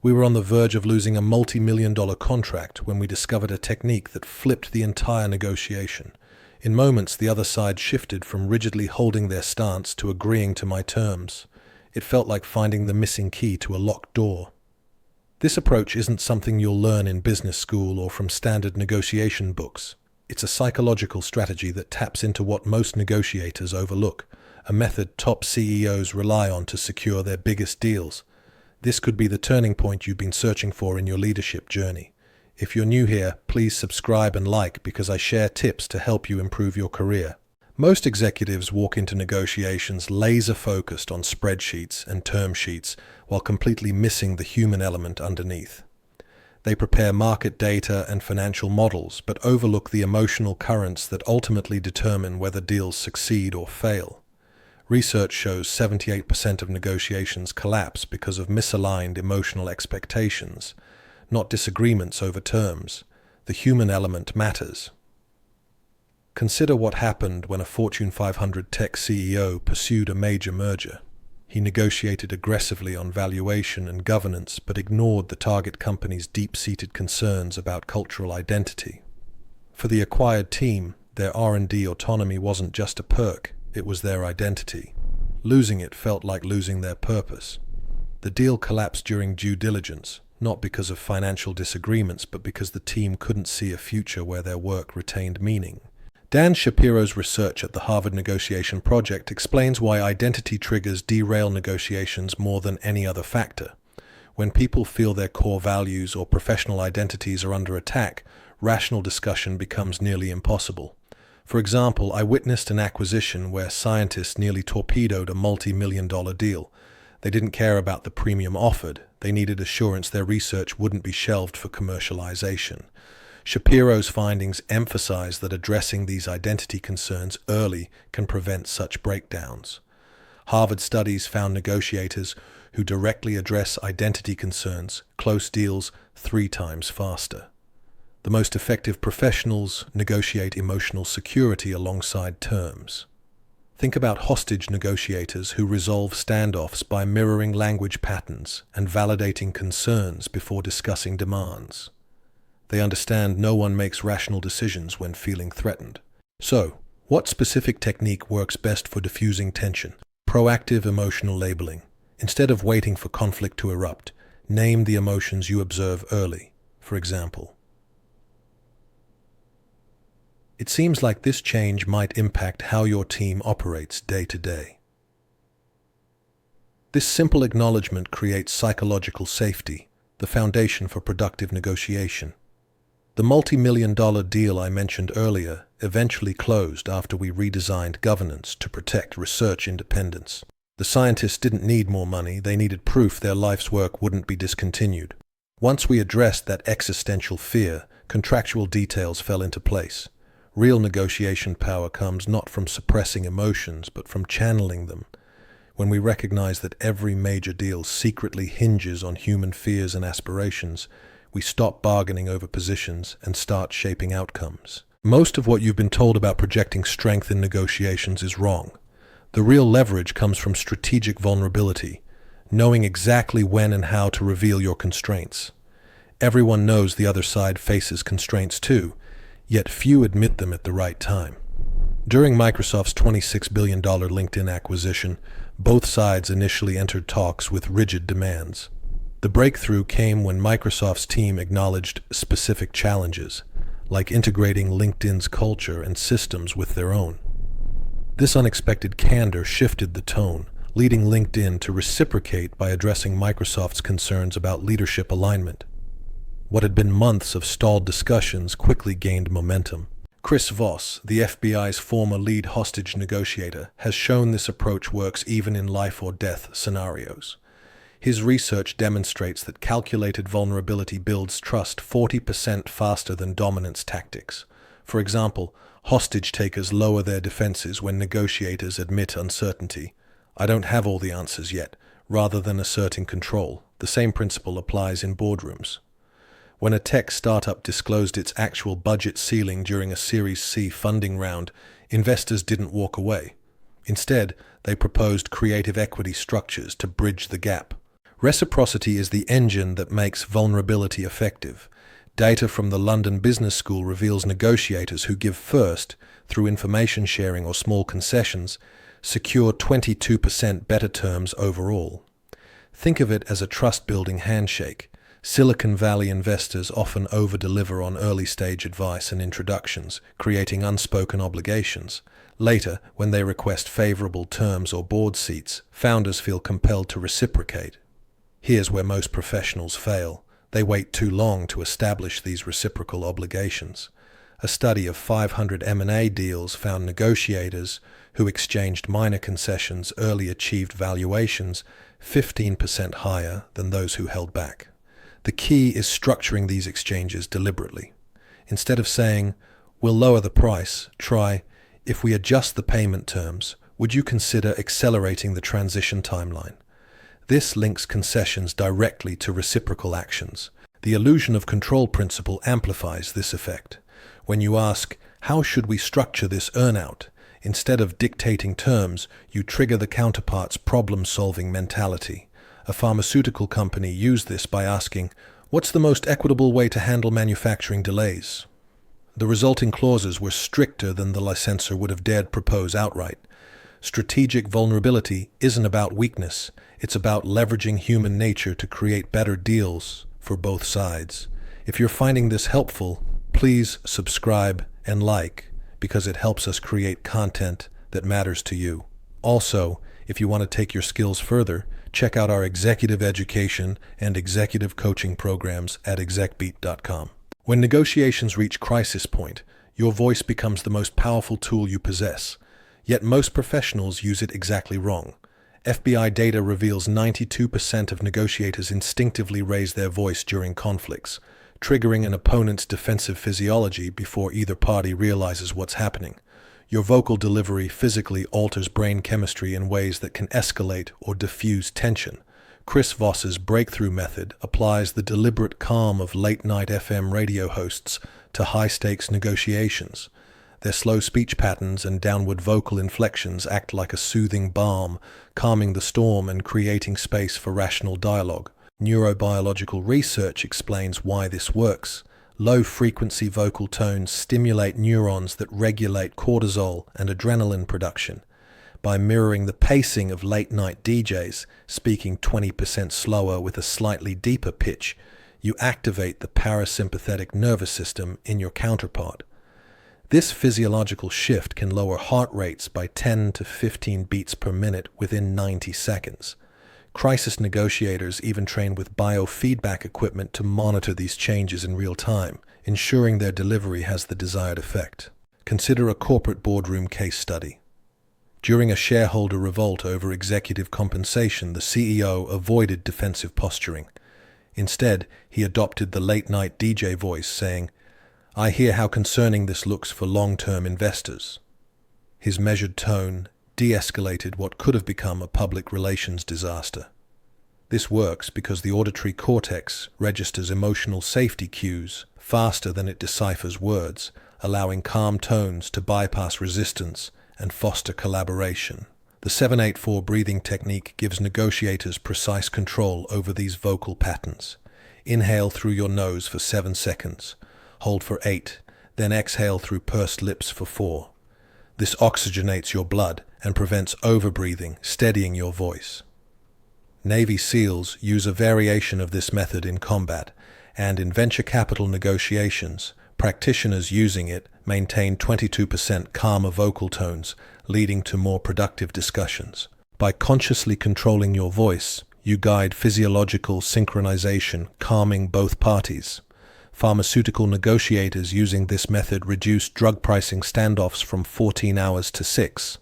We were on the verge of losing a multi-million-dollar contract when we discovered a technique that flipped the entire negotiation. In moments, the other side shifted from rigidly holding their stance to agreeing to my terms. It felt like finding the missing key to a locked door. This approach isn't something you'll learn in business school or from standard negotiation books. It's a psychological strategy that taps into what most negotiators overlook, a method top CEOs rely on to secure their biggest deals. This could be the turning point you've been searching for in your leadership journey. If you're new here, please subscribe and like because I share tips to help you improve your career. Most executives walk into negotiations laser-focused on spreadsheets and term sheets while completely missing the human element underneath. They prepare market data and financial models, but overlook the emotional currents that ultimately determine whether deals succeed or fail. Research shows 78% of negotiations collapse because of misaligned emotional expectations, not disagreements over terms. The human element matters. Consider what happened when a Fortune 500 tech CEO pursued a major merger. He negotiated aggressively on valuation and governance, but ignored the target company's deep-seated concerns about cultural identity. For the acquired team, their R&D autonomy wasn't just a perk, it was their identity. Losing it felt like losing their purpose. The deal collapsed during due diligence, not because of financial disagreements, but because the team couldn't see a future where their work retained meaning. Dan Shapiro's research at the Harvard Negotiation Project explains why identity triggers derail negotiations more than any other factor. When people feel their core values or professional identities are under attack, rational discussion becomes nearly impossible. For example, I witnessed an acquisition where scientists nearly torpedoed a multi-million-dollar deal. They didn't care about the premium offered. They needed assurance their research wouldn't be shelved for commercialization. Shapiro's findings emphasize that addressing these identity concerns early can prevent such breakdowns. Harvard studies found negotiators who directly address identity concerns close deals 3 times faster. The most effective professionals negotiate emotional security alongside terms. Think about hostage negotiators who resolve standoffs by mirroring language patterns and validating concerns before discussing demands. They understand no one makes rational decisions when feeling threatened. So, what specific technique works best for diffusing tension? Proactive emotional labeling. Instead of waiting for conflict to erupt, name the emotions you observe early. For example, it seems like this change might impact how your team operates day to day. This simple acknowledgement creates psychological safety, the foundation for productive negotiation. The multi-million-dollar deal I mentioned earlier eventually closed after we redesigned governance to protect research independence. The scientists didn't need more money, they needed proof their life's work wouldn't be discontinued. Once we addressed that existential fear, contractual details fell into place. Real negotiation power comes not from suppressing emotions, but from channeling them. When we recognize that every major deal secretly hinges on human fears and aspirations, we stop bargaining over positions and start shaping outcomes. Most of what you've been told about projecting strength in negotiations is wrong. The real leverage comes from strategic vulnerability, knowing exactly when and how to reveal your constraints. Everyone knows the other side faces constraints too, yet few admit them at the right time. During Microsoft's $26 billion LinkedIn acquisition, both sides initially entered talks with rigid demands. The breakthrough came when Microsoft's team acknowledged specific challenges, like integrating LinkedIn's culture and systems with their own. This unexpected candor shifted the tone, leading LinkedIn to reciprocate by addressing Microsoft's concerns about leadership alignment. What had been months of stalled discussions quickly gained momentum. Chris Voss, the FBI's former lead hostage negotiator, has shown this approach works even in life-or-death scenarios. His research demonstrates that calculated vulnerability builds trust 40% faster than dominance tactics. For example, hostage takers lower their defenses when negotiators admit uncertainty. "I don't have all the answers yet," rather than asserting control. The same principle applies in boardrooms. When a tech startup disclosed its actual budget ceiling during a Series C funding round, investors didn't walk away. Instead, they proposed creative equity structures to bridge the gap. Reciprocity is the engine that makes vulnerability effective. Data from the London Business School reveals negotiators who give first, through information sharing or small concessions, secure 22% better terms overall. Think of it as a trust-building handshake. Silicon Valley investors often over-deliver on early-stage advice and introductions, creating unspoken obligations. Later, when they request favorable terms or board seats, founders feel compelled to reciprocate. Here's where most professionals fail. They wait too long to establish these reciprocal obligations. A study of 500 M&A deals found negotiators who exchanged minor concessions early achieved valuations 15% higher than those who held back. The key is structuring these exchanges deliberately. Instead of saying, "We'll lower the price," try, "If we adjust the payment terms, would you consider accelerating the transition timeline?" This links concessions directly to reciprocal actions. The illusion of control principle amplifies this effect. When you ask, "How should we structure this earnout?" instead of dictating terms, you trigger the counterpart's problem-solving mentality. A pharmaceutical company used this by asking, "What's the most equitable way to handle manufacturing delays?" The resulting clauses were stricter than the licensor would have dared propose outright. Strategic vulnerability isn't about weakness. It's about leveraging human nature to create better deals for both sides. If you're finding this helpful, please subscribe and like, because it helps us create content that matters to you. Also, if you want to take your skills further, check out our executive education and executive coaching programs at execbeat.com. When negotiations reach crisis point, your voice becomes the most powerful tool you possess. Yet most professionals use it exactly wrong. FBI data reveals 92% of negotiators instinctively raise their voice during conflicts, triggering an opponent's defensive physiology before either party realizes what's happening. Your vocal delivery physically alters brain chemistry in ways that can escalate or diffuse tension. Chris Voss's breakthrough method applies the deliberate calm of late-night FM radio hosts to high-stakes negotiations. Their slow speech patterns and downward vocal inflections act like a soothing balm, calming the storm and creating space for rational dialogue. Neurobiological research explains why this works. Low-frequency vocal tones stimulate neurons that regulate cortisol and adrenaline production. By mirroring the pacing of late-night DJs, speaking 20% slower with a slightly deeper pitch, you activate the parasympathetic nervous system in your counterpart. This physiological shift can lower heart rates by 10 to 15 beats per minute within 90 seconds. Crisis negotiators even train with biofeedback equipment to monitor these changes in real time, ensuring their delivery has the desired effect. Consider a corporate boardroom case study. During a shareholder revolt over executive compensation, the CEO avoided defensive posturing. Instead, he adopted the late-night DJ voice, saying, "I hear how concerning this looks for long-term investors." His measured tone de-escalated what could have become a public relations disaster. This works because the auditory cortex registers emotional safety cues faster than it deciphers words, allowing calm tones to bypass resistance and foster collaboration. The 7-8-4 breathing technique gives negotiators precise control over these vocal patterns. Inhale through your nose for 7 seconds. Hold for 8, then exhale through pursed lips for 4. This oxygenates your blood and prevents overbreathing, steadying your voice. Navy SEALs use a variation of this method in combat, and in venture capital negotiations, practitioners using it maintain 22% calmer vocal tones, leading to more productive discussions. By consciously controlling your voice, you guide physiological synchronization, calming both parties. Pharmaceutical negotiators using this method reduce drug pricing standoffs from 14 hours to 6.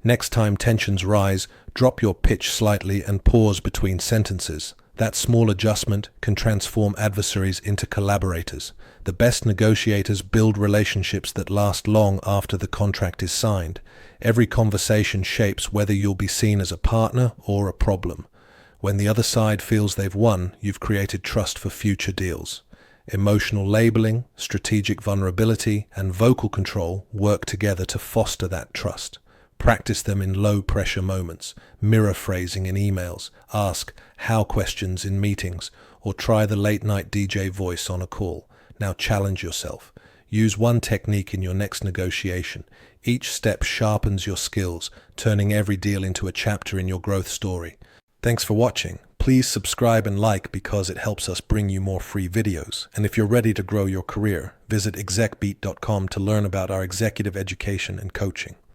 Next time tensions rise, drop your pitch slightly and pause between sentences. That small adjustment can transform adversaries into collaborators. The best negotiators build relationships that last long after the contract is signed. Every conversation shapes whether you'll be seen as a partner or a problem. When the other side feels they've won, you've created trust for future deals. Emotional labeling, strategic vulnerability, and vocal control work together to foster that trust. Practice them in low-pressure moments, mirror phrasing in emails, ask how questions in meetings, or try the late-night DJ voice on a call. Now challenge yourself. Use one technique in your next negotiation. Each step sharpens your skills, turning every deal into a chapter in your growth story. Thanks for watching. Please subscribe and like because it helps us bring you more free videos. And if you're ready to grow your career, visit execbeat.com to learn about our executive education and coaching.